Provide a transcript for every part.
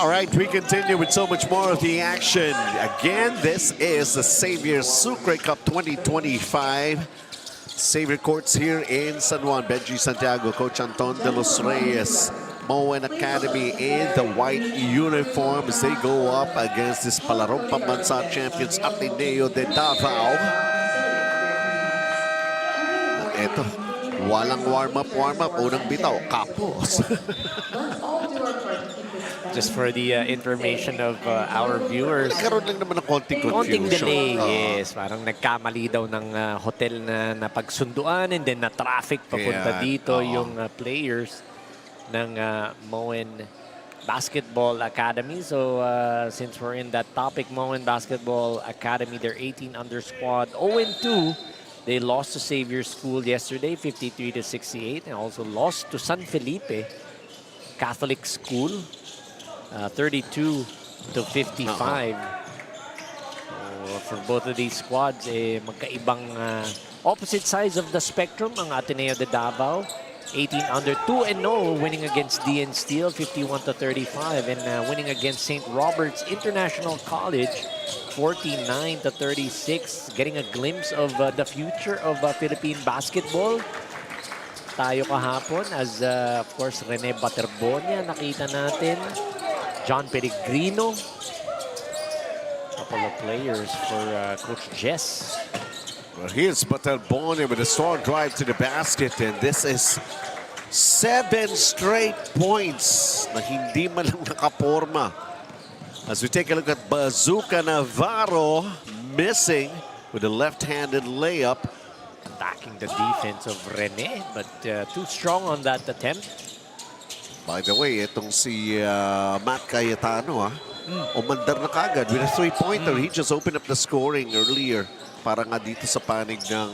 All right, we continue with so much more of the action. Again, this is the Xavier Sucre Cup 2025. Xavier Courts here in San Juan. Benji Santiago, Coach Anton de los Reyes, Mowen Academy in the white uniforms. They go up against this Palarong Pambansa champions, Ateneo De Davao. Ito, walang warm-up. Unang bitaw, kapos. Just for the information of our viewers. Nagkaroon lang naman ng konting confusion. Konting delay, yes. Parang nagkamali daw ng hotel na napagsunduan and then na-traffic papunta dito yung players ng Mowen Basketball Academy. So since we're in that topic, Mowen Basketball Academy, their 18-under squad, 0-2. They lost to Xavier School yesterday, 53-68, and also lost to San Felipe Catholic School, 32-55. For both of these squads, magkaibang opposite sides of the spectrum. Ang Ateneo De Davao, 18-under, 2-0, winning against DN Steel, 51-35, and winning against St. Robert's International College, 49-36. Getting a glimpse of the future of Philippine basketball. Tayo kahapon as, of course, Rene Baterbonia, nakita natin. John Pellegrino. Couple of players for Coach Jess. Well, here's Baterbonia with a strong drive to the basket, and this is 7 straight points na hindi man lang nakaporma. As we take a look at Bazooka Navarro, missing with a left-handed layup. Attacking the defense of Rene, but too strong on that attempt. By the way, itong si Matt Cayetano, umandar na kagad with a 3-pointer. He just opened up the scoring earlier para nga dito sa panig ng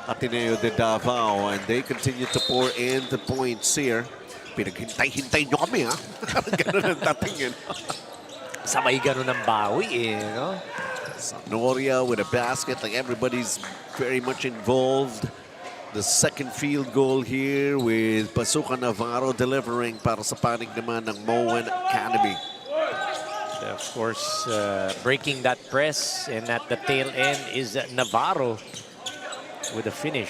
Ateneo De Davao, and they continue to pour in the points here. Pinaghintay-hintay nyo kami, ha? Ganun ang tatingin. Sabay ganun ang bawi, no? Noria with a basket, like everybody's very much involved. The second field goal here with Bazooka Navarro delivering para sa panig naman ng Mowen Academy. Of course, breaking that press, and at the tail end is Navarro with a finish.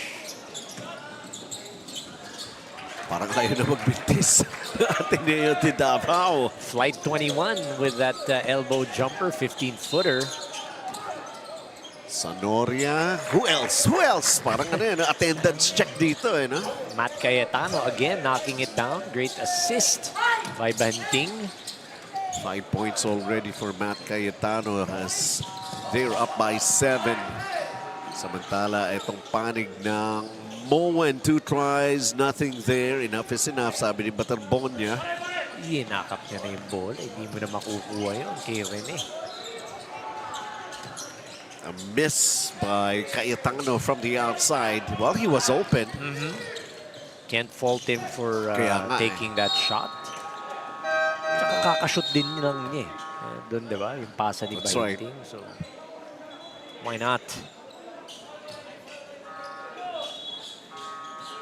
Parang kayo na magbintis. Ateneo De Davao. Flight 21 with that elbow jumper, 15-footer. Sanoria. Who else? Parang attendance check dito, no? Matt Cayetano again knocking it down. Great assist by Banting. 5 points already for Matt Cayetano as they're up by 7. Samantala, itong panig ng Mowen, 2 tries, nothing there. Enough is enough, sabi ni Baterbonia. Inakap niya na yung ball. Hindi mo na makukuha yun kay Rene. A miss by Cayetano from the outside. Well, he was open. Can't fault him for taking that shot. Tsaka kakashoot din lang niya. Doon, di ba? Yung pasa ni Banting. Right. So, why not?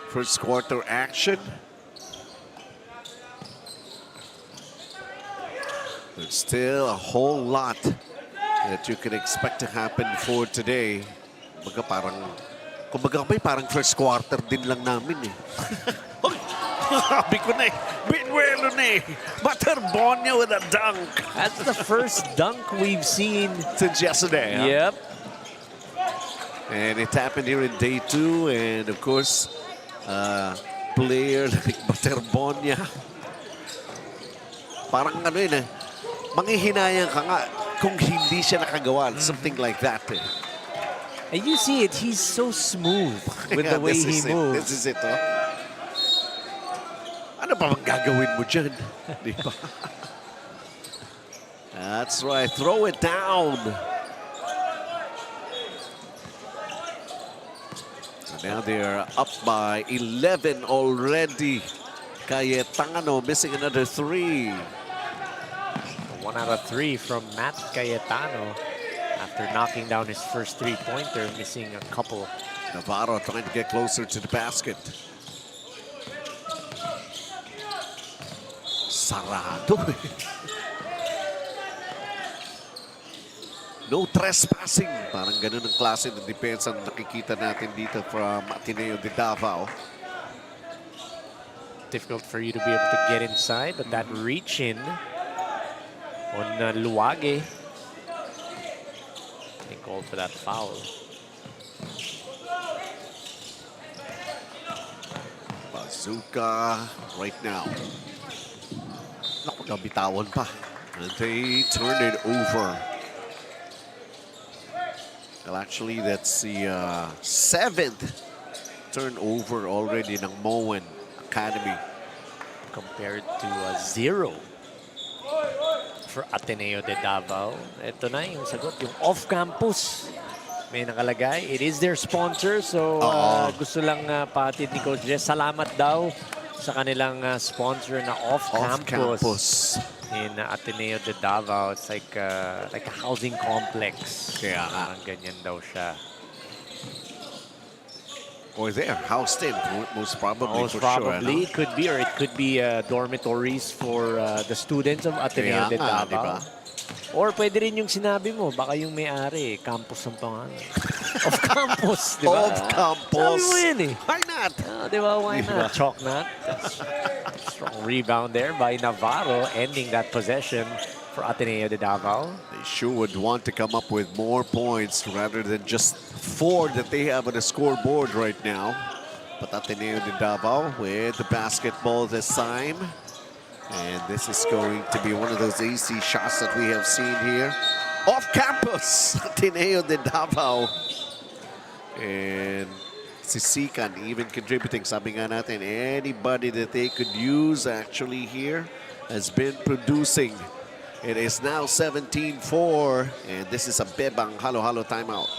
First quarter action. There's still a whole lot that you can expect to happen for today. Kumbaga parang first quarter din lang namin eh. Sabi ko na eh, Binuelo na eh. Baterbonia with a dunk. That's the first dunk we've seen since yesterday. Yep. And it happened here in day 2, and of course, player like Baterbonia. Parang manghihinayang ka nga kung hindi siya nakagawa, something like that. And you see it, he's so smooth with the way he moves. This is it, oh. Ano pa bang gagawin mo dyan? Diba? That's right, throw it down. So now they're up by 11 already. Cayetano missing another 3. 1 out of 3 from Matt Cayetano after knocking down his first 3-pointer, missing a couple. Navarro trying to get closer to the basket. Sarado. No trespassing. Parang ganun ang klase ng depensa na nakikita natin dito from Ateneo De Davao. Difficult for you to be able to get inside, but that reach in on Luwage. They called for that foul. Bazooka right now. Naku, nabitawan pa. And they turn it over. Well, actually, that's the 7th turnover already ng Mowen Academy. Compared to 0 for Ateneo De Davao. Ito na yung sagot, yung off-campus. May nakalagay. It is their sponsor. So gusto lang patid ni Coach Jess. Salamat daw sa kanilang sponsor na off-campus. In Ateneo De Davao. It's like a housing complex. Kaya ganyan daw siya. Or they're housed in, most probably. Most probably. It could be, or it could be dormitories for the students of Ateneo De Davao. Diba? Or pwede rin yung sinabi mo, baka yung may-ari, campus ang pangalan. Off-campus, di ba? Off-campus. Sabi mo yun eh. Why not? Di ba? Why not? Chalk not. Strong rebound there by Navarro, ending that possession for Ateneo De Davao. They sure would want to come up with more points rather than just 4 that they have on the scoreboard right now. But Ateneo De Davao with the basketball this time. And this is going to be one of those AC shots that we have seen here. Off campus, Ateneo De Davao. And Sisikan even contributing. Sabi nga natin, anybody that they could use actually here has been producing. It is now 17-4, and this is a Bebang halo-halo timeout.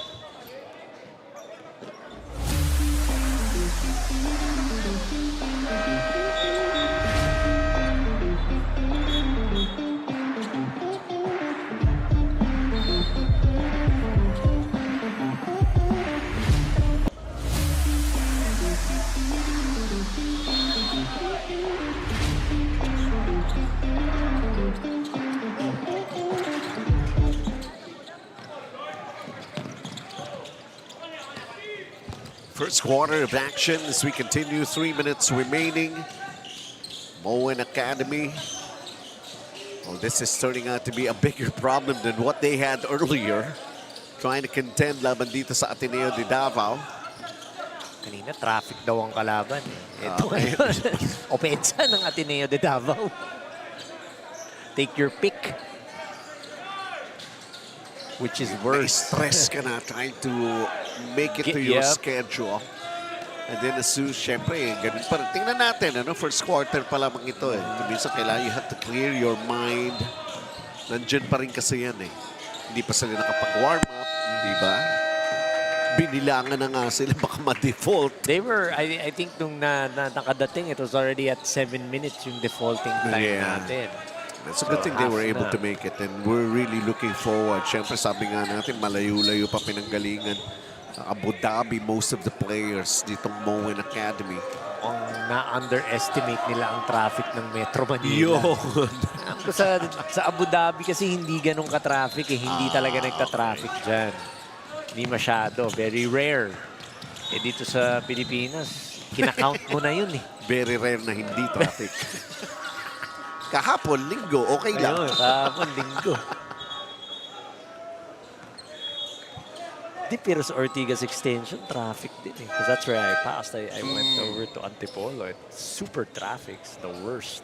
First quarter of action as we continue. 3 minutes remaining. Mowen Academy. Well, this is turning out to be a bigger problem than what they had earlier. Trying to contend laban dito sa Ateneo De Davao. Kanina, traffic daw ang kalaban. Ito ngayon, opensa ng Ateneo De Davao. Take your pick. Which is worse. Stress ka na trying to make it to your schedule. And then as soon, syempre, ganun pa rin. Tingnan natin, ano, first quarter pa lamang ito eh. Minsan kailangan you have to clear your mind. Nandyan pa rin kasi yan eh. Hindi pa sila nakapag-warm up, di ba? Binilangan na nga sila, baka ma-default. They were, I think, nung nakadating, it was already at 7 minutes yung defaulting time natin. It's a good thing they were able to make it, and we're really looking forward. Siyempre, sabi nga natin, malayo-layo pa pinanggalingan. Abu Dhabi, most of the players ditong Mowen Academy. Ang na-underestimate nila ang traffic ng Metro Manila. Sa Abu Dhabi kasi hindi ganun ka-traffic eh. Hindi talaga nagta-traffic dyan. Hindi masyado. Very rare. Eh dito sa Pilipinas, kinakount mo na yun eh. Very rare na hindi traffic. Kahapon, linggo, okay lang. Ayun, kahapon, linggo. Di, pero sa Ortigas Extension, traffic din eh. Because that's where I passed. I went over to Antipolo. It's super traffic. It's the worst.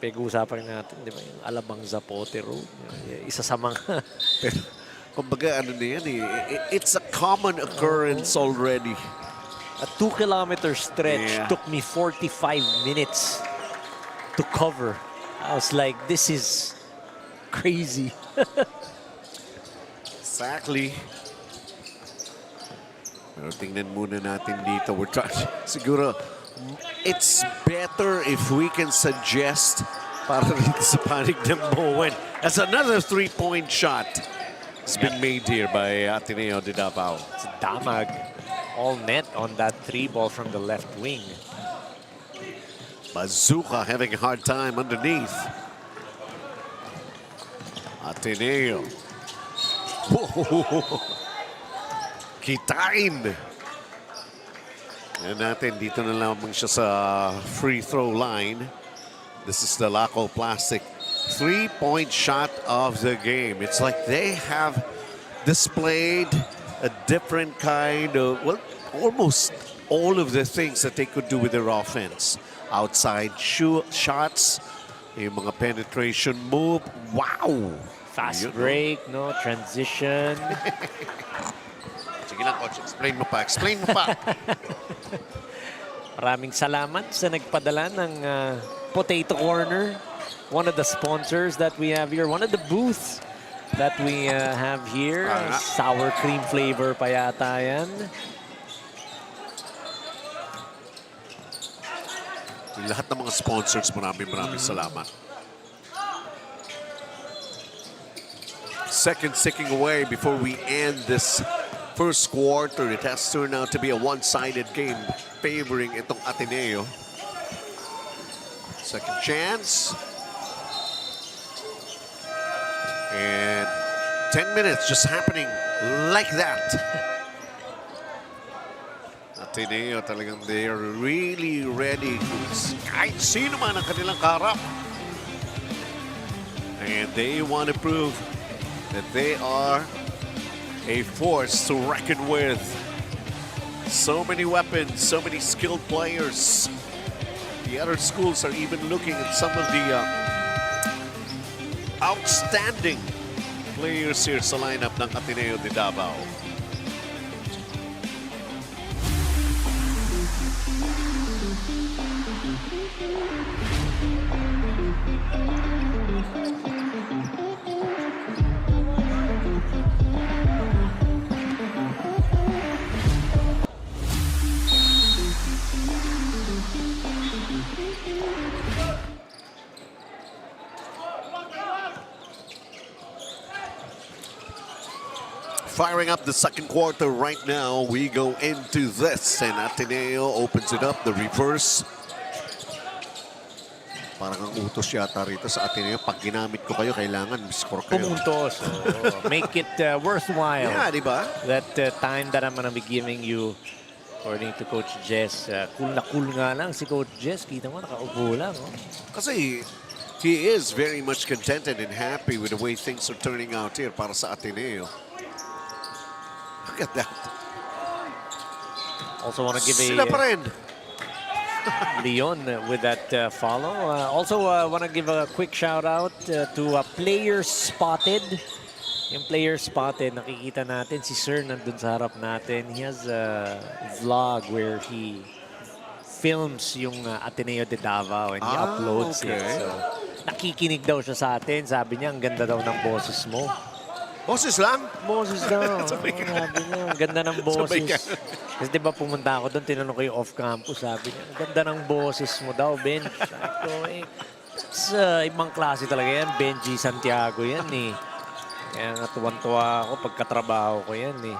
Pag-uusapan natin, di ba, yung Alabang Zapote Road. Isa sa mga... Kumbaga, ano na yan eh. It's a common occurrence already. A 2-kilometer stretch took me 45 minutes to cover. I was like, this is crazy. Exactly. Pero tingnan muna natin dito. We're trying, siguro, it's better if we can suggest para rin sa panig ng Mowen as another three-point shot has been made here by Ateneo De Davao. It's Damag all net on that 3-ball from the left wing. Bazooka having a hard time underneath. Ateneo Kitain. Yan natin, dito na lamang siya sa free throw line. This is the Laco Plastic 3-point shot of the game. It's like they have displayed a different kind of, well, almost all of the things that they could do with their offense. Outside shots, yung mga penetration move. Wow! Fast break, no? Transition. Sige lang, coach. Explain mo pa. Explain mo pa. Maraming salamat sa nagpadala ng Potato Corner. One of the sponsors that we have here. One of the booths that we have here. Sour cream flavor pa yata yan. Lahat ng mga sponsors, maraming salamat. Second ticking away before we end this first quarter. It has turned out to be a one-sided game favoring itong Ateneo. Second chance. And 10 minutes just happening like that. Ateneo talagang they are really ready. Kahit sino man ang kanilang kaharap. And they want to prove that they are a force to reckon with. So many weapons, so many skilled players. The other schools are even looking at some of the outstanding players here sa lineup ng Ateneo De Davao. Firing up the second quarter right now. We go into this and Ateneo opens it up, the reverse. Parang ang utos yata rito sa Ateneo. Pag ginamit ko kayo, kailangan score kayo. Pumuntos. Make it worthwhile. Yeah, di ba? That time that I'm gonna be giving you, according to Coach Jess, cool na cool nga lang si Coach Jess. Kita mo, nakaupo lang. Oh. Kasi he is very much contented and happy with the way things are turning out here para sa Ateneo. Look at that. Also want to give Sila pa rin. Leon with that follow. Also want to give a quick shout out to Player Spotted. Yung Player Spotted, nakikita natin si Sir nandun sa harap natin. He has a vlog where he films yung Ateneo De Davao and he uploads it. So, nakikinig daw siya sa atin. Sabi niya, ang ganda daw ng boses mo. Boses lang? Boses daw. Sabi niya, ang ganda ng boses. Kasi di ba pumunta ako doon, tinanong ko yung off-campus, sabi niya, ang ganda ng boses mo daw, Ben. Sabi ko, sa ibang klase talaga yan, Benji Santiago yan eh. Kaya nga tuwan-tuwa ako pagkatrabaho ko yan eh.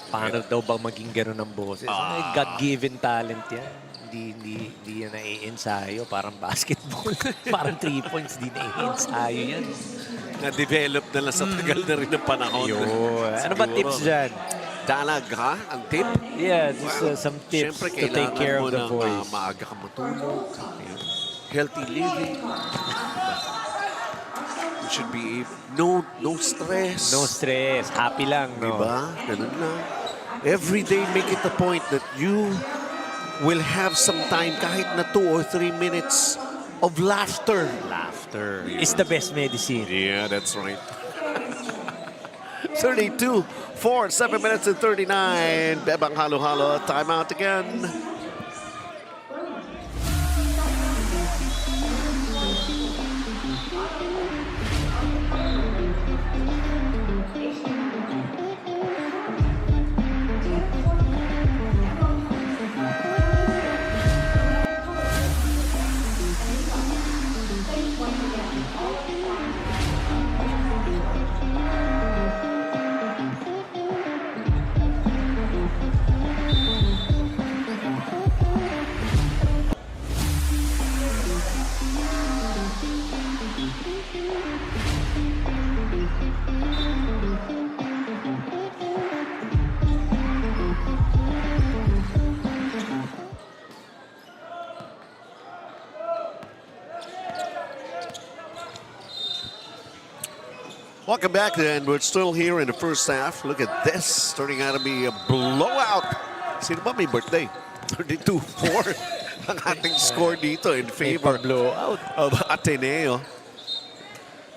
Paano daw ba maging gano'n ang boses? God-given talent yan. Hindi yan nai-ensayo. Parang basketball. Parang 3 points, di nai-ensayo yan. Na-develop na lang sa tagal na rin ng panahon. Ano ba tips dyan? Dalag, ha? Ang tip? Yeah, just some tips Siyempre, to take care of the voice. Siyempre, maaga ka matulog. Healthy living. It should be no stress. No stress. Happy lang, no? Diba? Ganun lang. Every day, make it a point that you will have some time, kahit na 2 or 3 minutes of laughter. Laughter is the best medicine. Yeah, that's right. 32, 4, 7 minutes and 39. Bebang halo-halo. Timeout again. Welcome back then. We're still here in the first half. Look at this. Turning out to be a blowout. Sino ba may birthday? 32-4 ang ating score dito in favor blowout of Ateneo.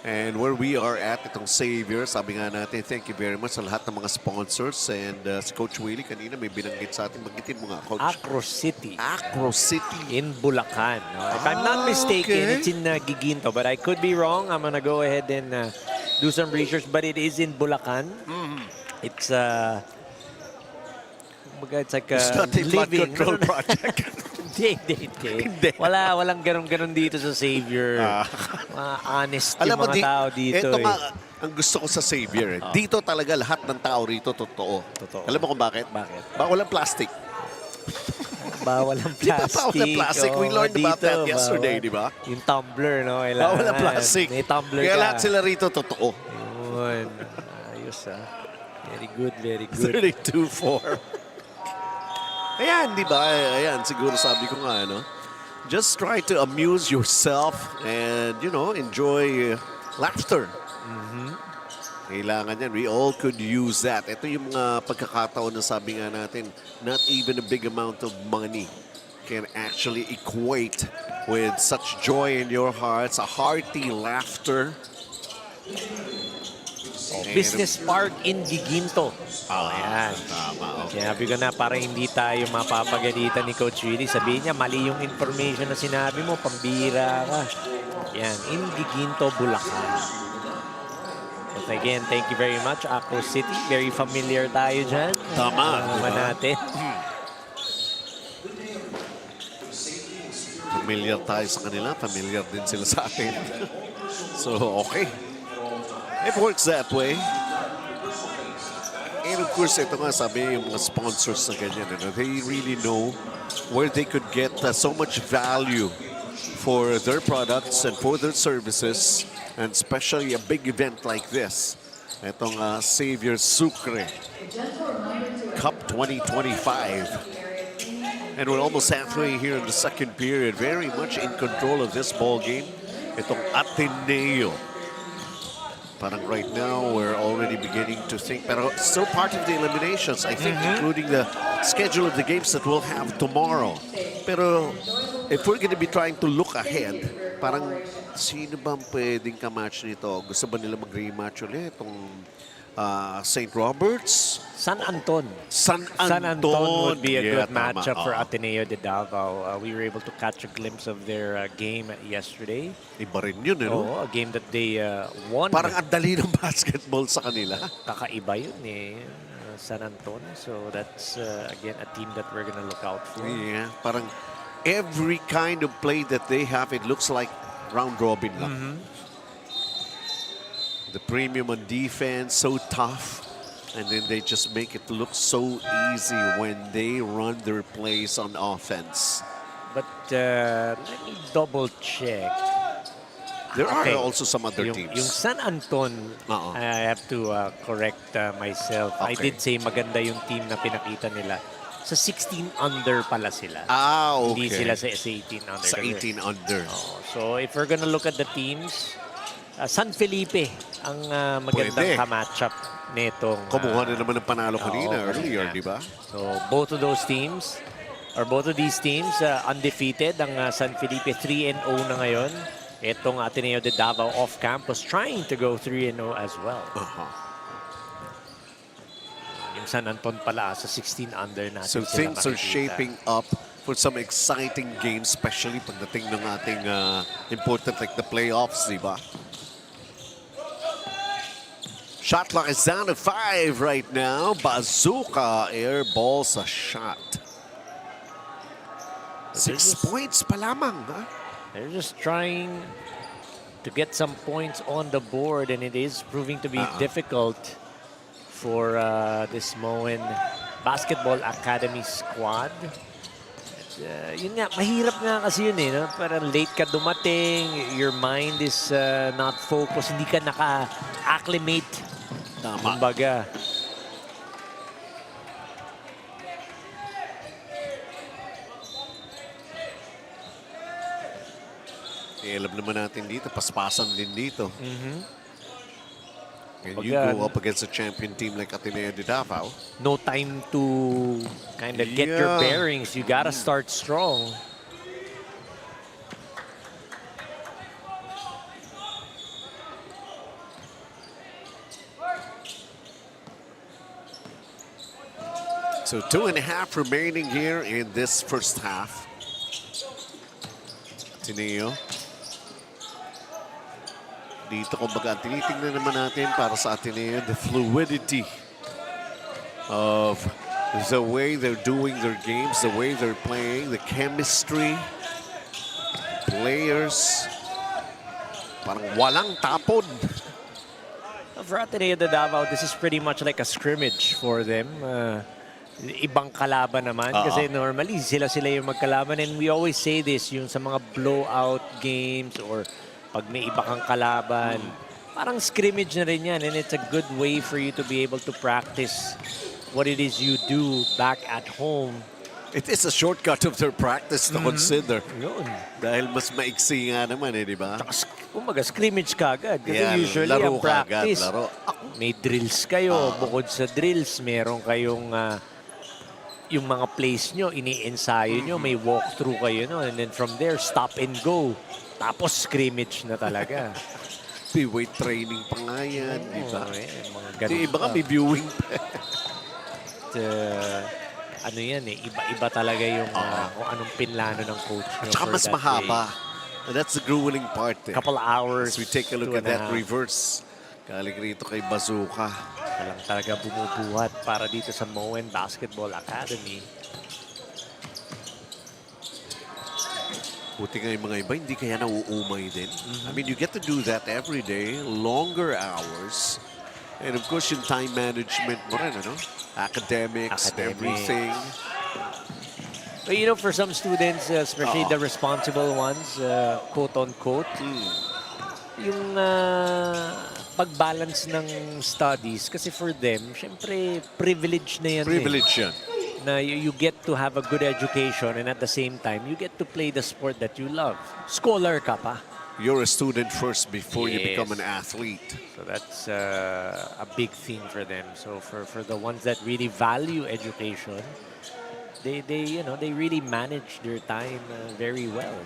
And where we are at itong Xavier, sabi nga natin, thank you very much sa lahat ng mga sponsors. And si Coach Willie kanina may binanggit sa atin. Magitin mo nga, Coach. Acro City. Acro City. In Bulacan. No? If I'm not mistaken, okay. it's in Giginto. But I could be wrong. I'm gonna go ahead and do some research. But it is in Bulacan. It's it's like It's not a flood living control project. Hindi. Walang ganun dito sa Xavier. Mga honest yung mga tao dito. Ito nga, ang gusto ko sa Xavier. Dito talaga lahat ng tao rito totoo. Alam mo kung bakit? Bawal ang plastic. Bawal ang plastic. Bawal ang plastic. We learned about that yesterday, di ba? Yung tumbler, no? Bawal ang plastic. May tumbler Kaya ka. lahat sila rito totoo. Yun. Ayos, Very good, very good. 32-4. Ayan, di ba? Ayan, siguro sabi ko nga, no? Just try to amuse yourself and, you know, enjoy laughter. Kailangan yan. We all could use that. Ito yung mga pagkakataon na sabi nga natin, not even a big amount of money can actually equate with such joy in your hearts, a hearty laughter. Business Park in Giginto. Ayan. Tama. Sinabi ko na para hindi tayo mapapagalitan ni Coach Willie. Sabihin niya, mali yung information na sinabi mo, pambira ka. Yan, in Giginto, Bulacan. But again, thank you very much, Acro City. Very familiar tayo dyan. Tama. Naman natin. Familiar tayo sa kanila. Familiar din sila sa atin. So, okay. It works that way. And of course, ito nga sabi yung mga sponsors na ganyan, they really know where they could get so much value for their products and for their services, and especially a big event like this. Itong Xavier Sucre Cup 2025. And we're almost halfway here in the second period. Very much in control of this ball game. Itong Ateneo. Parang right now, we're already beginning to think, pero still part of the eliminations, I think, including the schedule of the games that we'll have tomorrow. Pero if we're going to be trying to look ahead, parang sino bang pwedeng ka-match nito? Gusto ba nila mag-rematch ulit? Itong St. Roberts? San Anton. San Anton would be a good matchup for tama. Ateneo De Davao. We were able to catch a glimpse of their game yesterday. Iba rin yun, no? A game that they won. Parang ang dali ng basketball sa kanila. Kakaiba yun San Anton. So that's, again, a team that we're gonna look out for. Yeah, parang every kind of play that they have, it looks like round robin lang. The premium on defense, so tough. And then they just make it look so easy when they run their plays on offense. But let me double check. There are also some other teams. Yung San Anton, I have to correct myself. I did say maganda yung team na pinakita nila. Sa 16 under pala sila. Okay. Hindi sila sa 18 under. Sa 18 under. So if we're gonna look at the teams, San Felipe ang magandang ka-matchup netong. Kumuha na naman ng panalo kanina earlier, di ba? So both of those teams, or both of these teams, undefeated. Ang San Felipe 3-0 na ngayon. Itong Ateneo De Davao off campus trying to go 3-0 as well. Yung San Anton pala sa 16 under natin. So things are shaping up for some exciting games, especially pagdating ng ating important like the playoffs, di ba? Shot clock is down to 5 right now. Bazooka air ball sa shot. 6 points pa lamang. They're just trying to get some points on the board, and it is proving to be difficult for this Mowen Basketball Academy squad. Yun nga, mahirap nga kasi yun no? Parang late ka dumating, your mind is not focused, hindi ka naka-acclimate. Tama. Kumbaga. Alam naman natin dito, paspasan din dito. And you go up against a champion team like Ateneo De Davao. No time to kind of get your bearings. You gotta start strong. So 2.5 remaining here in this first half. Ateneo. Dito kumbaga, tinitingnan naman natin para sa Ateneo the fluidity of the way they're doing their games, the way they're playing, the chemistry, players. Parang walang tapon. For Ateneo De Davao, this is pretty much like a scrimmage for them. Ibang kalaban naman kasi normally sila yung magkalaban, and we always say this yung sa mga blowout games or pag may iba kang kalaban, parang scrimmage na rin yan, and it's a good way for you to be able to practice what it is you do back at home. It is a shortcut of their practice to consider. Yun. Dahil mas maiksi nga naman di ba? Kumbaga, scrimmage ka agad. Kasi usually laro ang practice, agad, laro. May drills kayo. Bukod sa drills, meron kayong yung mga plays nyo, ini-ensayo nyo, may walkthrough kayo, no? And then from there, stop and go. Tapos scrimmage na talaga. May weight training pa nga yan, di ba? Yung iba ka may viewing pa. Ano yan iba-iba talaga yung kung anong pinlano ng coach nyo. At saka mas mahaba. And that's the grueling part. Couple hours. As we take a look at that reverse. Galing rito kay Bazooka. Walang talaga bumubuhat para dito sa Mowen Basketball Academy. Buti nga yung mga iba, hindi kaya nauumay din. I mean, you get to do that every day, longer hours. And of course, yung time management mo rin, ano? Academics, everything. But you know, for some students, especially the responsible ones, quote-unquote, yung pag-balance ng studies, kasi for them, syempre, privilege na yan. Privilege yan. Na you get to have a good education, and at the same time, you get to play the sport that you love. Scholar ka pa. You're a student first before you become an athlete. So that's a big thing for them. So for the ones that really value education, they really manage their time very well.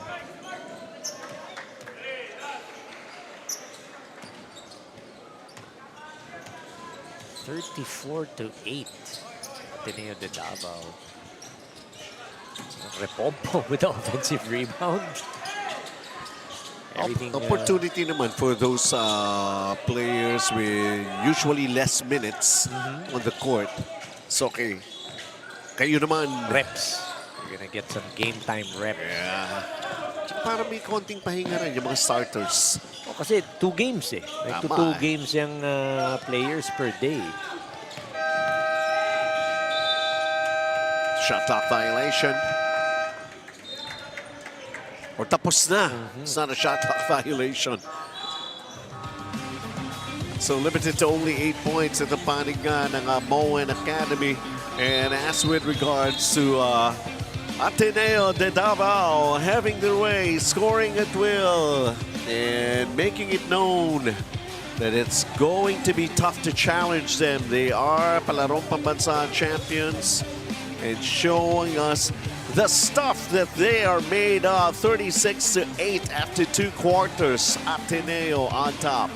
(34-8). Ateneo De Davao. Repompo with the offensive rebound. Opportunity naman for those players with usually less minutes on the court. So, okay. Kayo naman. Reps. You're gonna get some game time reps. Yeah. Para may konting pahinga rin yung mga starters. Kasi 2 games Like 2 games yung players per day. Shot clock violation. Or tapos na. It's not a shot clock violation. So limited to only 8 points at the panig ng Mowen Academy. And as with regards to Ateneo De Davao having their way, scoring at will, and making it known that it's going to be tough to challenge them. They are Palarong Pambansa champions and showing us the stuff that they are made of. 36-8 after 2 quarters. Ateneo on top.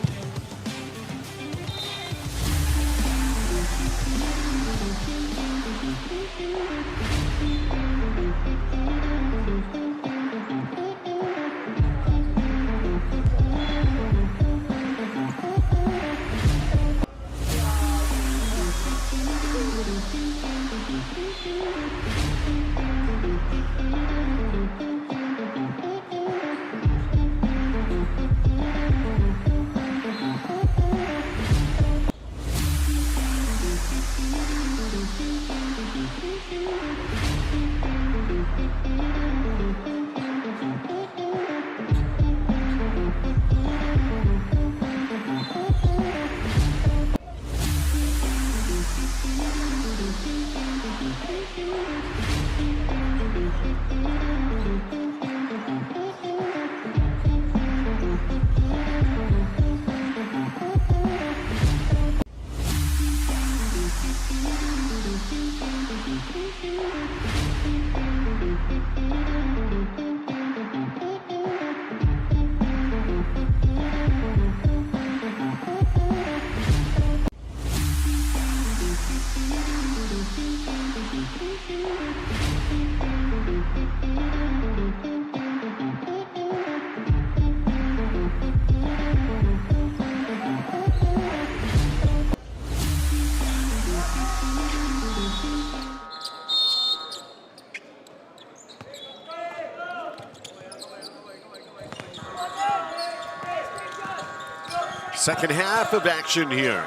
Second half of action here.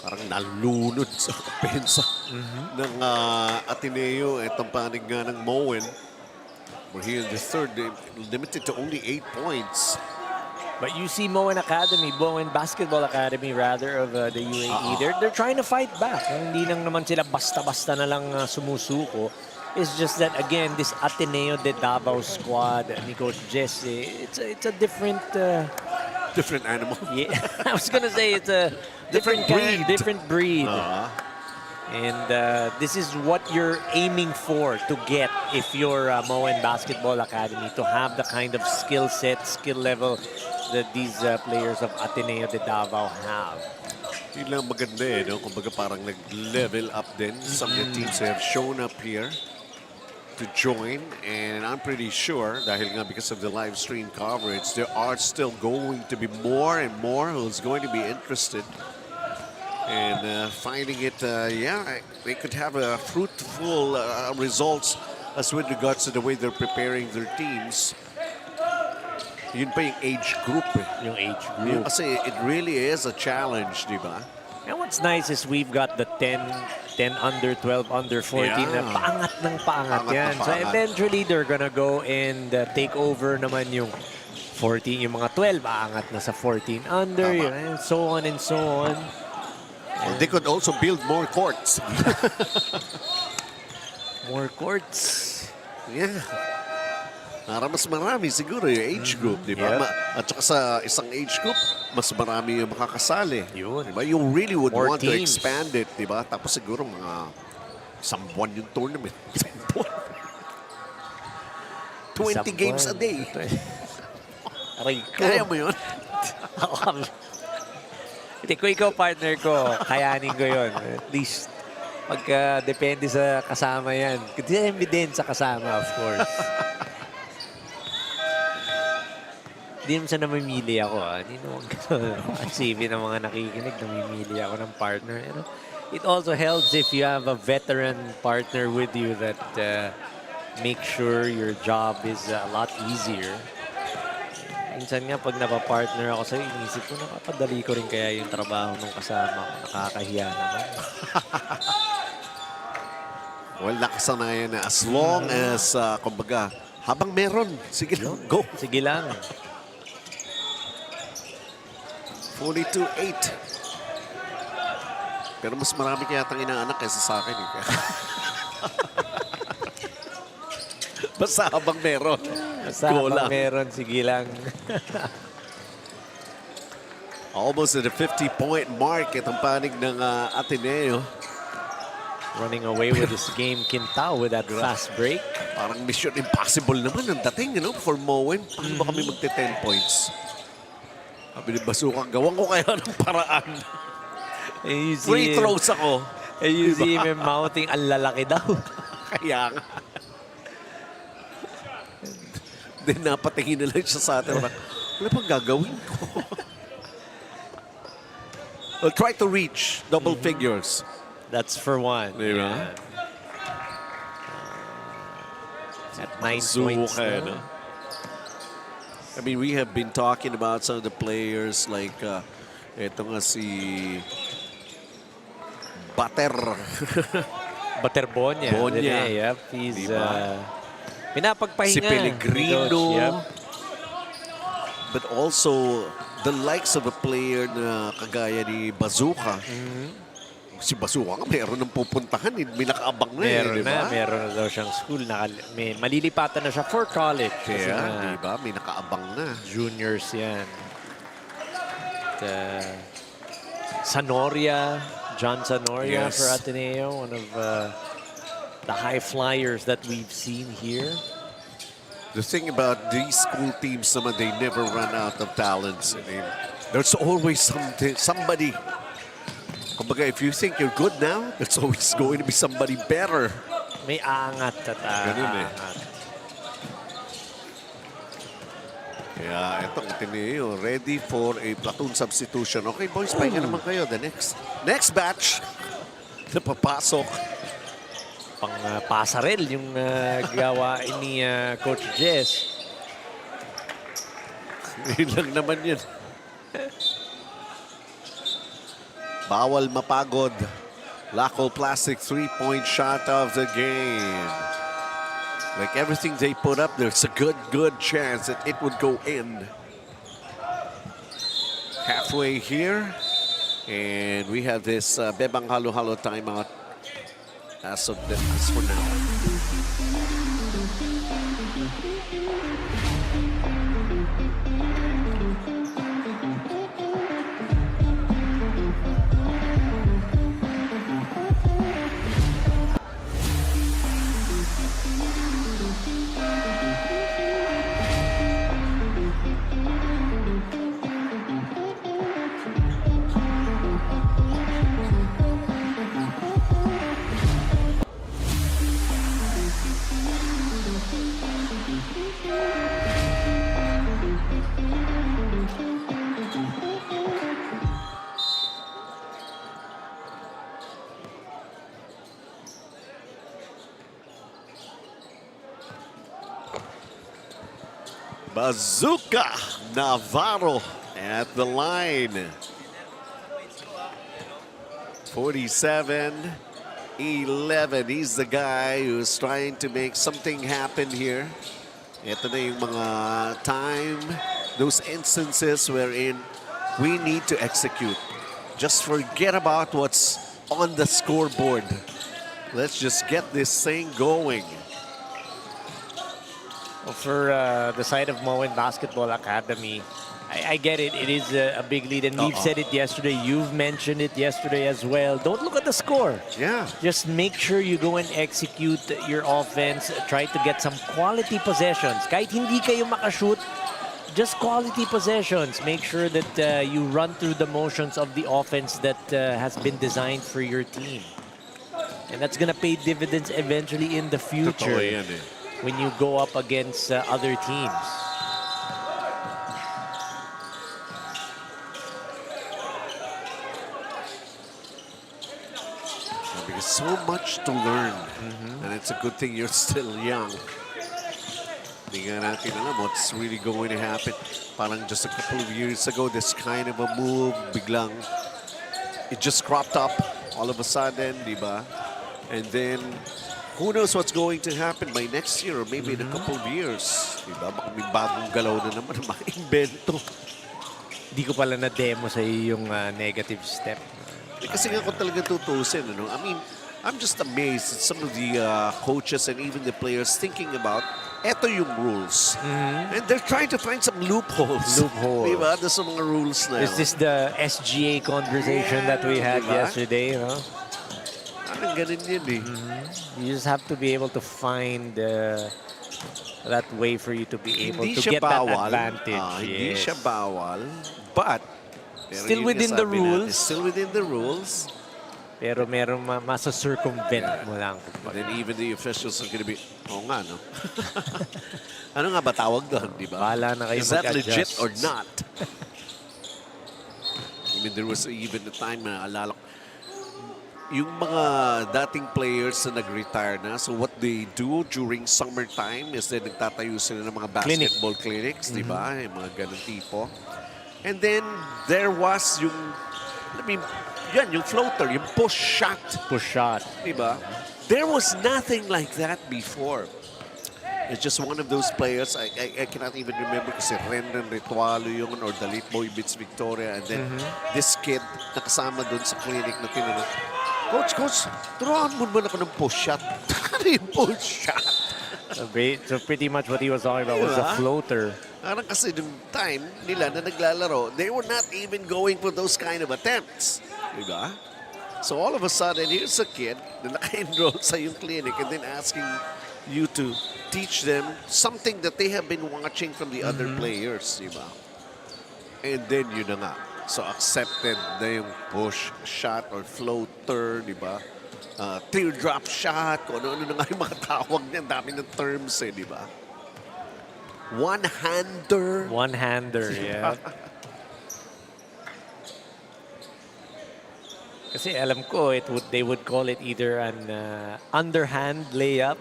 Parang nalunod sa pensa ng Ateneo. Itong panig nga ng Mowen. We're here in the third, limited to only 8 points. But you see Mowen Basketball Academy rather of the UAE. They're trying to fight back. Hindi lang naman sila basta-basta na lang sumusuko. It's just that again, this Ateneo De Davao squad ni Coach Jesse, it's a different different animal. Yeah, I was gonna say it's a different breed. And this is what you're aiming for to get if you're Mowen Basketball Academy, to have the kind of skill set, skill level that these players of Ateneo De Davao have. Yun lang maganda eh, no? Kumbaga parang nag-level up din. Some of the teams have shown up here to join, and I'm pretty sure dahil nga because of the live stream coverage, there are still going to be more and more who's going to be interested and finding it, yeah, they could have a fruitful results as with regards to the way they're preparing their teams. Yun pa yung age group eh. Yung age group. Kasi it really is a challenge, di ba? And what's nice is we've got the 10 under, 12 under, 14. Yeah. Paangat ng paangat yan. So eventually, they're gonna go and take over naman yung 14, yung mga 12, aangat na sa 14 under, and so on and so on. And they could also build more courts. More courts. Yeah. Para mas marami siguro yung age group, di ba? At saka sa isang age group, mas marami yung makakasali. Yun. Diba? You really would More want to teams. expand it, di ba? Tapos siguro mga isang buwan yung tournament. 20 games a day. Aray ko. Kaya mo yun? Hindi, kung ikaw partner ko, kayanin ko yun. At least, pagka depende sa kasama yan. Depende din sa kasama, of course. Hindi naman siya namimili ako. Hindi naman kasi ng mga nakikinig, namimili ako ng partner. You know? It also helps if you have a veteran partner with you that make sure your job is a lot easier. Minsan nga, pag napapartner ako sa'yo, inisip ko, nakapadali ko rin kaya yung trabaho ng kasama ko. Nakakahiya naman. Well, nakasanayan na. As long as, kumbaga, habang meron, sige lang, go. Sige lang. 42-8. Pero mas marami kaya tang inaanak kaysa sa akin. Eh. Basta habang meron. Basta habang meron, sige lang. Almost at the 50-point mark itong panig ng Ateneo. Running away with this game, Quintao with that fast break. Parang mission impossible naman ang dating, you know, for Mowen. Paano ba kami magte-10 points? Sabi ni Basuka, gawan ko kaya ng paraan. Free throws ako. You see him mounting, ang lalaki daw. Kaya nga. Then napatingin na lang siya sa atin. Wala pang gagawin ko. Well, try to reach double figures. That's for one. Diba? At 9 points na. I mean, we have been talking about some of the players like eto nga si Bonya. Yep, he's pinapagpahinga. Si Pellegrino. Yep. But also the likes of a player na kagaya ni Bazooka. Si Bazooka nga meron ng pupuntahan. May nakaabang na Meron na daw siyang school. May malilipatan na siya for college. Kaya, diba? May nakaabang na. Juniors yan. Sanoria, John Sanoria for Ateneo. One of the high flyers that we've seen here. The thing about these school teams, they never run out of talents. I mean, there's always somebody. Kumbaga, if you think you're good now, there's always going to be somebody better. May angat at angat. Kaya itong Ateneo, ready for a platoon substitution. Okay, boys, pahinga naman kayo. The next batch na papasok. Pang pasarel yung gawain ni Coach Jess. Yun lang naman yun. Bawal mapagod. Laco Plastic 3-point shot of the game. Like everything they put up, there's a good chance that it would go in. Halfway here. And we have this Bebang Halo-Halo timeout as for now. Bazooka Navarro at the line. 47-11. He's the guy who's trying to make something happen here. Ito na yung mga time, those instances wherein we need to execute. Just forget about what's on the scoreboard. Let's just get this thing going. For the side of Mowen Basketball Academy, I get it. It is a big lead, and we've said it yesterday. You've mentioned it yesterday as well. Don't look at the score. Yeah. Just make sure you go and execute your offense. Try to get some quality possessions. Kahit hindi kayo makashoot, just quality possessions. Make sure that you run through the motions of the offense that has been designed for your team. And that's gonna pay dividends eventually in the future. Totoo yan, eh. When you go up against other teams. Because so much to learn. And it's a good thing you're still young. Hindi nga natin alam what's really going to happen. Parang just a couple of years ago, this kind of a move, biglang, it just cropped up all of a sudden, di ba? And then, who knows what's going to happen by next year or maybe in a couple of years. Diba? Baka may bagong galaw na naman na ma-invento. Di ko pala na-demo sa yung negative step. Kasi nga kung talaga tutusin, ano? I mean, I'm just amazed at some of the coaches and even the players thinking about eto yung rules. And they're trying to find some loopholes. Diba? There's some mga rules na. Is this the SGA conversation that we had yesterday? No? Parang ganun yun eh. You just have to be able to find that way for you to be able Hindi to siya get bawal. that advantage. Hindi siya bawal. But, Still within the rules. Still within the rules. Pero meron masa-circumvent mo lang. And then even the officials are gonna be, oo nga, no? Ano nga ba tawag doon, di ba? Bahala na kayo Is that legit mag-adjust. or not? I mean, there was even a time na alala ko, yung mga dating players na nag-retire na, so what they do during summertime is that nagtatayo sila ng mga basketball clinics, di ba? Yung mga ganun tipo. And then, there was yung, I mean, yan, yung floater, yung push shot. Push shot. Di ba? There was nothing like that before. It's just one of those players, I cannot even remember kasi Rendon Ritualo yun or the late Boy Beats Victoria, and then this kid nakasama dun sa clinic na tinanong, Coach, turuan mo naman ako ng push shot. Ano yung push shot? So pretty much what he was talking about was a floater. Parang kasi yung time nila na naglalaro, they were not even going for those kind of attempts. Diba? So all of a sudden, here's a kid na naka-enroll sa yung clinic and then asking you to teach them something that they have been watching from the other players. Diba? And then yun na nga. So accepted na yung push shot or floater, di ba? Teardrop shot, kung ano-ano na nga yung mga tawag niyan. Dami ng terms eh, di ba? One-hander. One-hander, yeah. Kasi alam ko, they would call it either an underhand layup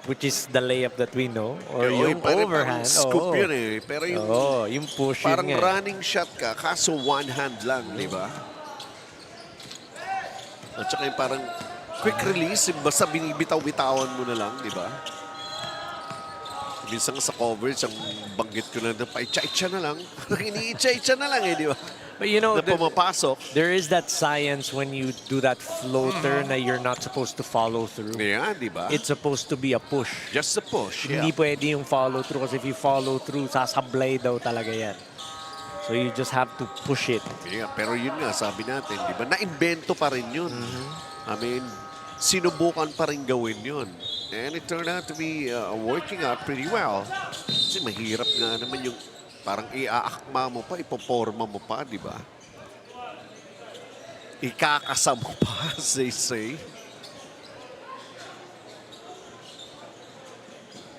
which is the layup that we know. Or Oy, yung parang overhand. scoop Oo. yun eh. Pero yung Yung push parang yun nga. running shot ka, kaso one hand lang, di ba? At saka yung parang quick release, basta binibitaw-bitawan mo na lang, di ba? Minsan sa coverage, ang banggit ko na pa-itcha-itcha na lang. Ini-itcha-itcha na lang eh, di ba? But you know, Na pumapasok. there is that science when you do that floater na you're not supposed to follow through. Yeah, di ba? It's supposed to be a push. Just a push, yeah. Hindi pwede yung follow through kasi if you follow through, sasablay daw talaga yan. So you just have to push it. Yeah, pero yun nga, sabi natin, di ba? Na-invento pa rin yun. I mean, sinubukan pa rin gawin yun. And it turned out to be working out pretty well. Kasi mahirap nga naman yung parang iaakma mo pa, ipoporma mo pa, di ba? Ikakasa mo pa, as they say.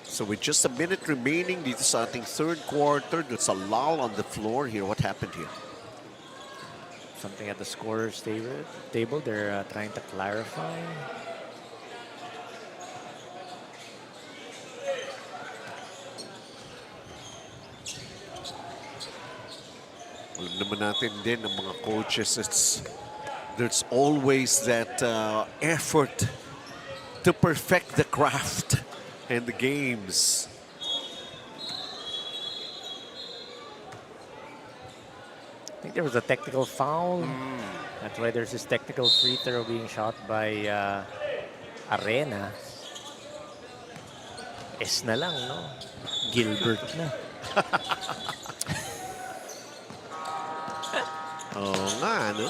So with just a minute remaining dito sa ating third quarter, there's a lull on the floor here. What happened here? Something at the scorer's table. They're trying to clarify. Alam naman natin din ng mga coaches, there's always that effort to perfect the craft and the games. I think there was a technical foul. That's why there's this technical free throw being shot by Arena. S na lang, no? Gilbert na. Oo nga, no?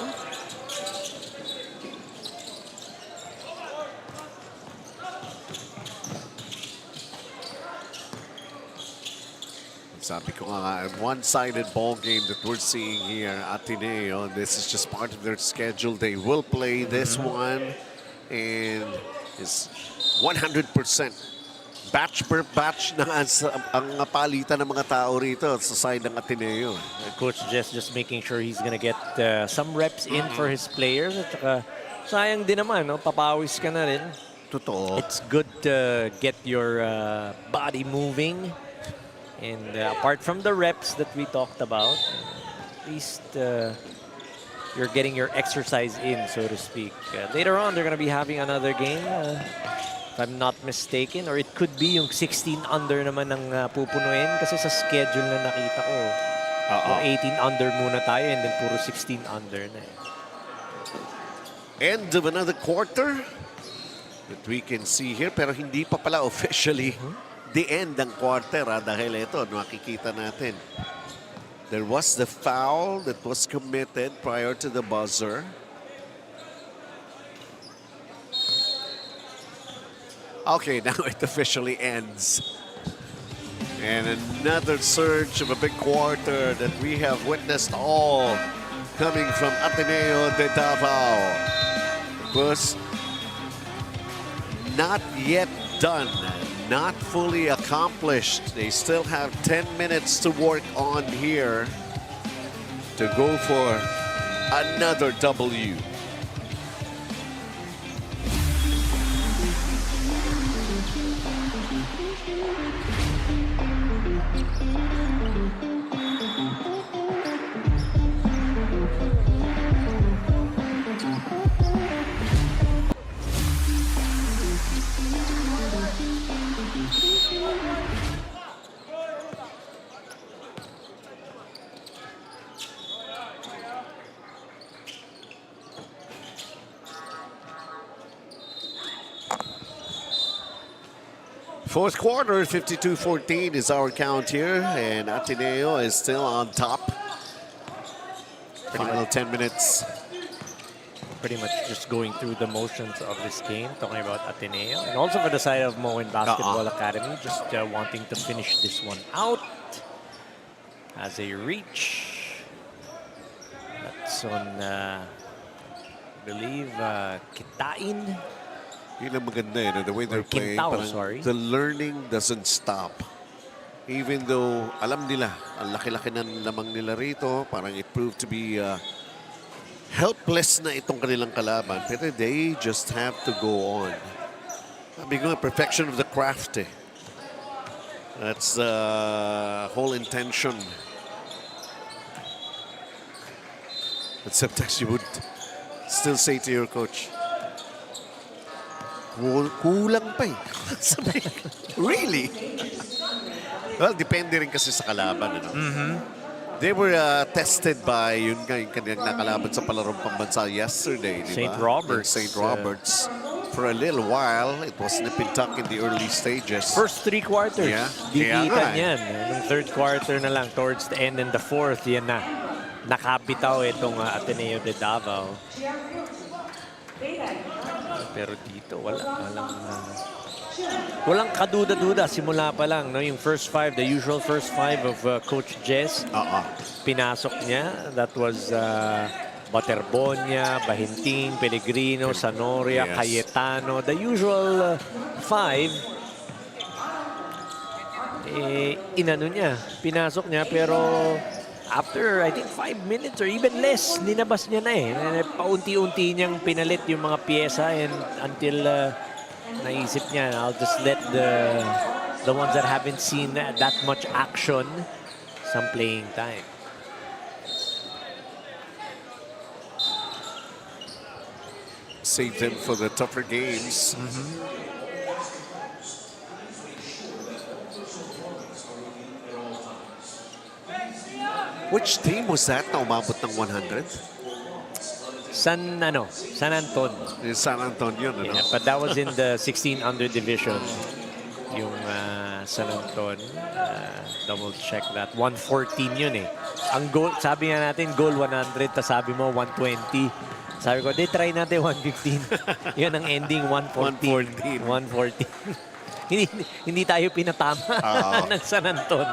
Sabi ko nga, a one-sided ball game that we're seeing here. Ateneo, this is just part of their schedule. They will play this one, and it's 100% batch per batch na ang palitan ng mga tao rito sa side ng Ateneo. Coach just making sure he's gonna get some reps in for his players. At saka, sayang din naman, no? Papawis ka na rin. Totoo. It's good to get your body moving. And apart from the reps that we talked about, at least you're getting your exercise in, so to speak. Later on, they're gonna be having another game. If I'm not mistaken, or it could be yung 16 under naman ng pupunuin kasi sa schedule na nakita ko. Yung 18 under muna tayo and then puro 16 under na. End of another quarter that we can see here, pero hindi pa pala officially the end ng quarter dahil ito, makikita natin. There was the foul that was committed prior to the buzzer. Okay, now it officially ends. And another surge of a big quarter that we have witnessed all coming from Ateneo De Davao. It was not yet done, not fully accomplished. They still have 10 minutes to work on here to go for another W. Fourth quarter, 52-14 is our count here, and Ateneo is still on top. Final 10 minutes. Pretty much just going through the motions of this game, talking about Ateneo. And also for the side of Mowen Basketball Academy, just wanting to finish this one out as a reach. That's on, I believe, Kitain. Yun ang maganda eh, no? The way they're playing, Quintao, parang sorry. the learning doesn't stop. Even though alam nila, ang laki-laki ng lamang nila rito, parang it proved to be helpless na itong kanilang kalaban. Pero they just have to go on. Sabi ko nga, perfection of the craft eh. That's the whole intention. But sometimes you would still say to your coach, kulang pa eh. Sabi, really? Well, depende rin kasi sa kalaban. Ano? They were tested by yung kanilang nakalaban sa palarong pambansa yesterday. St. Roberts. St. Roberts. For a little while, it was nip and tuck in the early stages. First 3 quarters. Yeah. Diditan yan. Nung third quarter na lang, towards the end and the fourth, yan na. Nakabitaw itong Ateneo De Davao. Pero dito, walang kaduda-duda. Simula pa lang, no? Yung first 5, the usual first 5 of Coach Jess. Pinasok niya. That was Baterbonia, Bahinting, Pellegrino, Sanoria, Cayetano. The usual 5. Inano niya, pinasok niya, pero after, I think, 5 minutes or even less, ninabas niya na eh. Paunti-unti niyang pinalit yung mga pyesa and until naisip niya, I'll just let the ones that haven't seen that much action some playing time. Save them for the tougher games. Which team was that na umabot ng 100? San Anton. In San Antonio, no? Yeah, but that was in the 16 under division. Yung San Anton. Double check that. 114 yun eh. Ang goal, sabi nga natin, goal 100, tas sabi mo 120. Sabi ko, try natin 115. Yun ang ending, 114. 114. hindi tayo pinatama ng San Anton.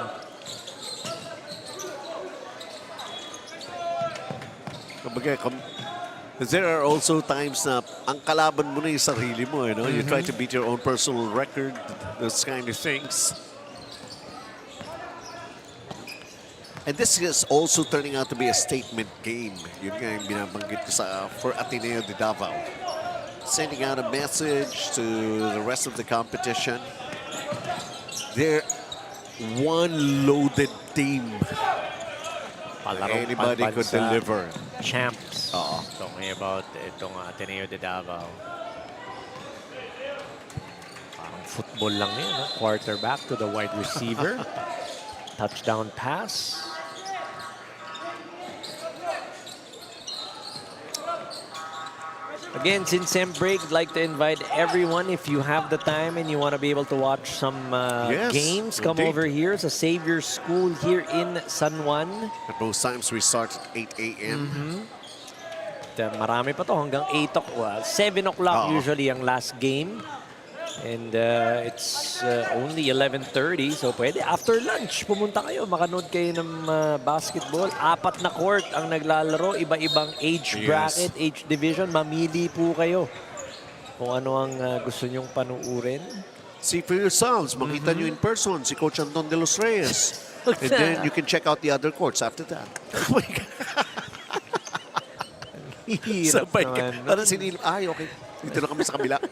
There are also times na ang kalaban mo na yung sarili mo, you know? You try to beat your own personal record, those kind of things. And this is also turning out to be a statement game. Yun nga yung binabanggit ko for Ateneo De Davao. Sending out a message to the rest of the competition. They're one loaded team. Anybody could deliver. Champs. Talking about itong Ateneo De Davao. Parang football lang yun. No? Quarterback to the wide receiver. Touchdown pass. Again, since sem break, I'd like to invite everyone, if you have the time and you want to be able to watch some games, come over here sa Xavier School here in San Juan. At most times we start at 8 a.m. Marami pa to hanggang 8 o'clock. 7 o'clock usually ang last game. And it's only 11:30, so pwede after lunch pumunta kayo, makanood kayo ng basketball. 4 na court ang naglalaro, iba-ibang age bracket, age division. Mamili po kayo kung ano ang gusto nyong panuurin. See for yourselves, makita nyo in person si Coach Anton de los Reyes. And then you can check out the other courts after that. Oh my God. Hirap naman. Ano sinilip? Ay, okay. Dito na kami sa kabila.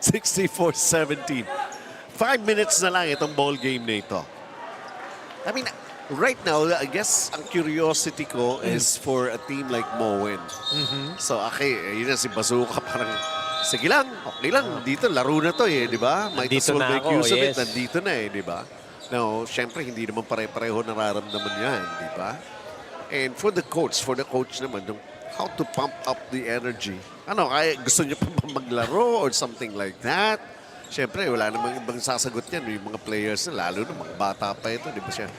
64-17. 5 minutes na lang itong ball game na ito. I mean, right now, I guess ang curiosity ko is for a team like Mowen. So, okay, yun na si Bazooka, parang, sige lang, okay lang. Dito, laro na to eh, di ba? Might as well make use of it. Nandito na eh, di ba? Now, syempre, hindi naman pare-pareho nararamdaman yan, di ba? And for the coach naman, how to pump up the energy. Ano, kaya gusto niyo pa maglaro or something like that? Siyempre, wala namang ibang sasagot yan. Yung mga players na, lalo na mga bata pa ito, di ba siya?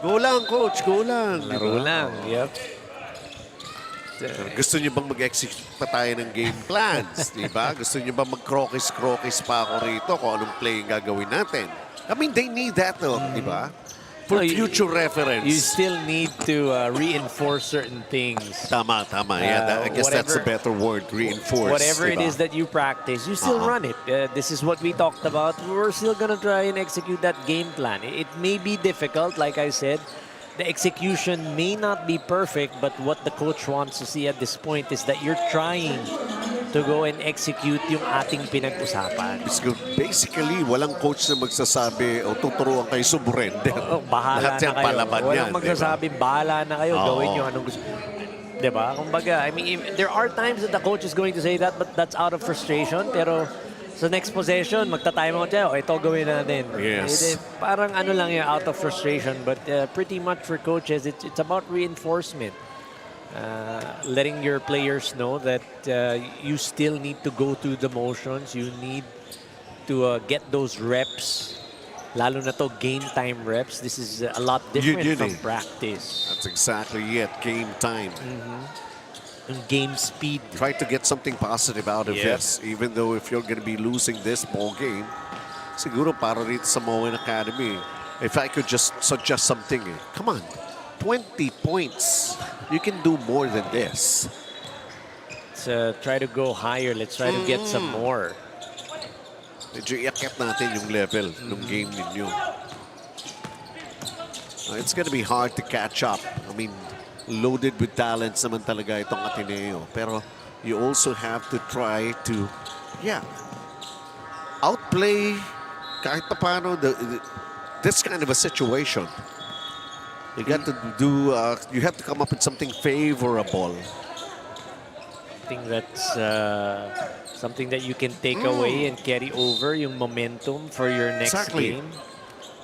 Go lang, coach, go lang. Laro lang, yep. Gusto niyo bang mag-execute pa tayo ng game plans, di ba? Gusto niyo bang mag-krokis-krokis pa ako rito kung anong play yung gagawin natin? I mean, they need that, di ba? For future reference. You still need to reinforce certain things. Tama. Yeah, I guess that's a better word, reinforce. Whatever it is that you practice, you still run it. This is what we talked about. We're still going to try and execute that game plan. It may be difficult, like I said. The execution may not be perfect, but what the coach wants to see at this point is that you're trying to go and execute yung ating pinag-usapan. Basically, walang coach na magsasabi o tuturuan kayo suburende. Bahala Lahat na yan kayo. palaban yan, Walang magsasabi, bahala na kayo, gawin nyo anong gusto. Diba? Kumbaga, I mean, there are times that the coach is going to say that, but that's out of frustration. Pero sa next possession, magta-time out siya, ito gawin natin. Yes. Parang ano lang yung out of frustration, but pretty much for coaches, it's about reinforcement. Letting your players know that you still need to go through the motions. You need to get those reps. Lalo na to game time reps. This is a lot different from practice. That's exactly it. Game time. Yung game speed. Try to get something positive out of this. Even though if you're going to be losing this ball game, siguro para rito sa Mowen Academy, if I could just suggest something, come on. 20 points. You can do more than this. Let's try to go higher. Let's try to get some more. Medyo iakyat natin yung level ng game ninyo. It's gonna be hard to catch up. I mean, loaded with talents naman talaga itong Ateneo. Pero you also have to try to, outplay kahit pa paano this kind of a situation. You got to do, you have to come up with something favorable. I think that's something that you can take away and carry over yung momentum for your next game.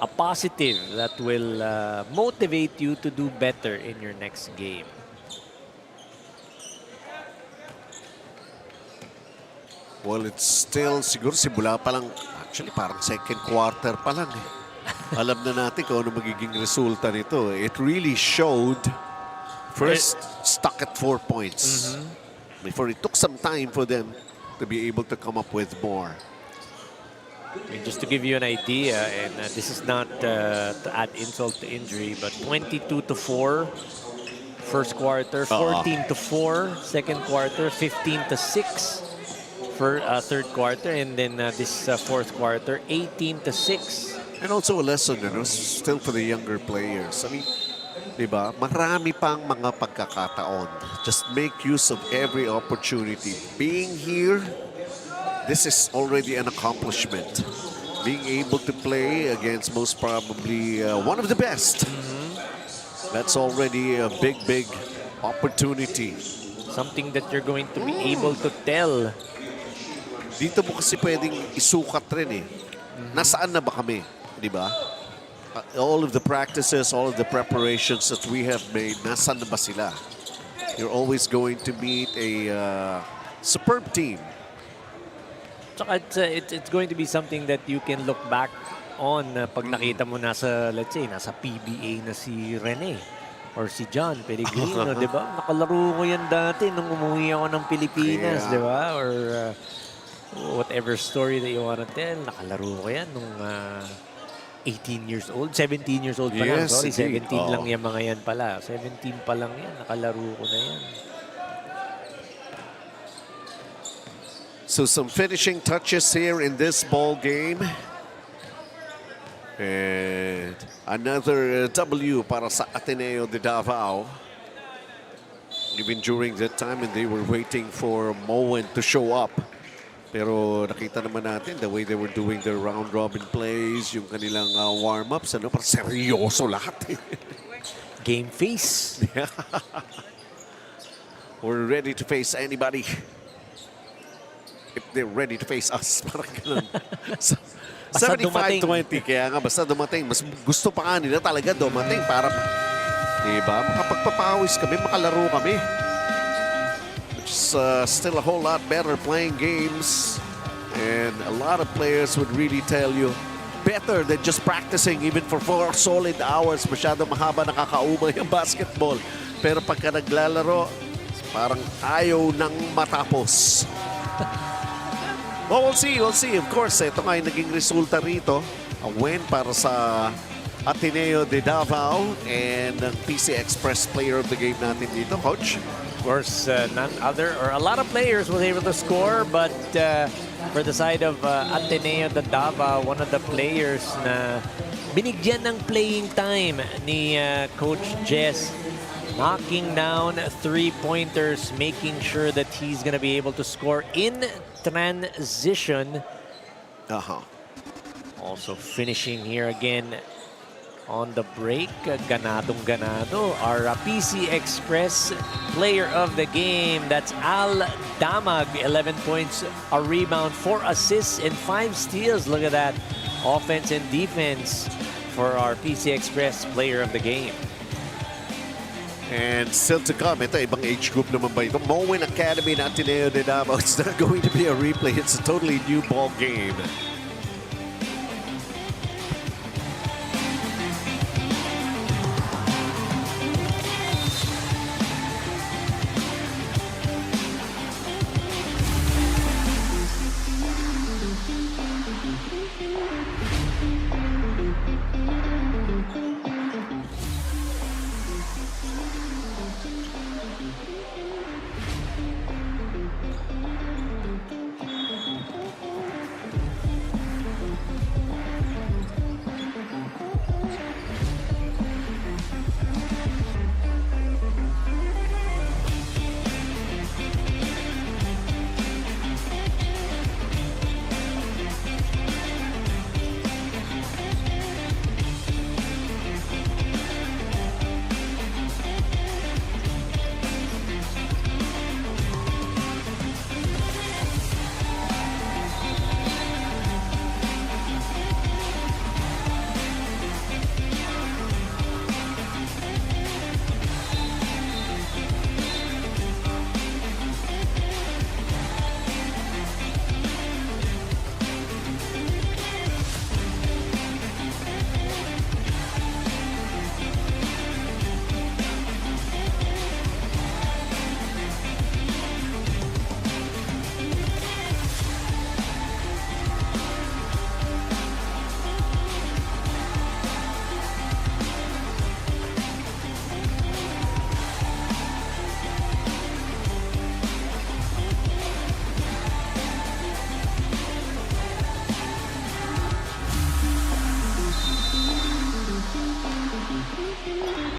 A positive that will motivate you to do better in your next game. Well, it's still, siguro simula pa lang, actually parang second quarter pa lang Alam na natin kung ano magiging resulta nito. It really showed first stuck at 4 points. Before it took some time for them to be able to come up with more. I mean, just to give you an idea, and this is not to add insult to injury, but 22-4 first quarter, 14-4 second quarter, 15-6 for third quarter, and then this fourth quarter, 18-6. And also a lesson, still for the younger players. I mean, diba, marami pang mga pagkakataon. Just make use of every opportunity. Being here, this is already an accomplishment. Being able to play against most probably one of the best. That's already a big, big opportunity. Something that you're going to be able to tell. Dito mo kasi pwedeng isukat rin Nasaan na ba kami? Diba? All of the practices, all of the preparations that we have made, nasaan na ba sila? You're always going to meet a superb team. It's going to be something that you can look back on pag nakita mo nasa, let's say, nasa PBA na si Rene or si John Pellegrino, di ba? Nakalaro ko yan dati nung umuwi ako ng Pilipinas, di ba? Or whatever story that you want to tell, nakalaro ko yan nung 18 years old, 17 years old pa lang. Sorry, 17 lang yan mga yan pala. 17 pa lang yan, nakalaro ko na yan. So some finishing touches here in this ball game. And another W para sa Ateneo De Davao. Even during that time, and they were waiting for Mowen to show up. Pero nakita naman natin the way they were doing their round-robin plays, yung kanilang warm-ups, parang seryoso lahat. Game face. We're ready to face anybody. If they're ready to face us, parang ganun. 75-20, kaya nga basta dumating. Mas gusto pa nga nila talaga dumating para, diba, makapagpapawis kami, makalaro kami. Which is still a whole lot better playing games. And a lot of players would really tell you, better than just practicing even for 4 solid hours. Masyado mahaba nakakaumay ang basketball. Pero pagka naglalaro, parang ayaw nang matapos. Well, we'll see. We'll see. Of course, ito nga yung naging resulta rito. A win para sa Ateneo De Davao and ang PC Express player of the game natin dito, Coach. Of course, none other, or a lot of players was able to score, but for the side of Ateneo De Davao, one of the players na binigyan ng playing time ni Coach Jess knocking down three-pointers, making sure that he's going to be able to score in transition. Also finishing here again on the break. Ganadong-ganado. Our PC Express player of the game, that's Al Damag. 11 points, a rebound, 4 assists, and 5 steals. Look at that. Offense and defense for our PC Express player of the game. And still to come, ito ibang age group naman ba ito? Mowen Academy na Ateneo De Davao. It's not going to be a replay. It's a totally new ball game.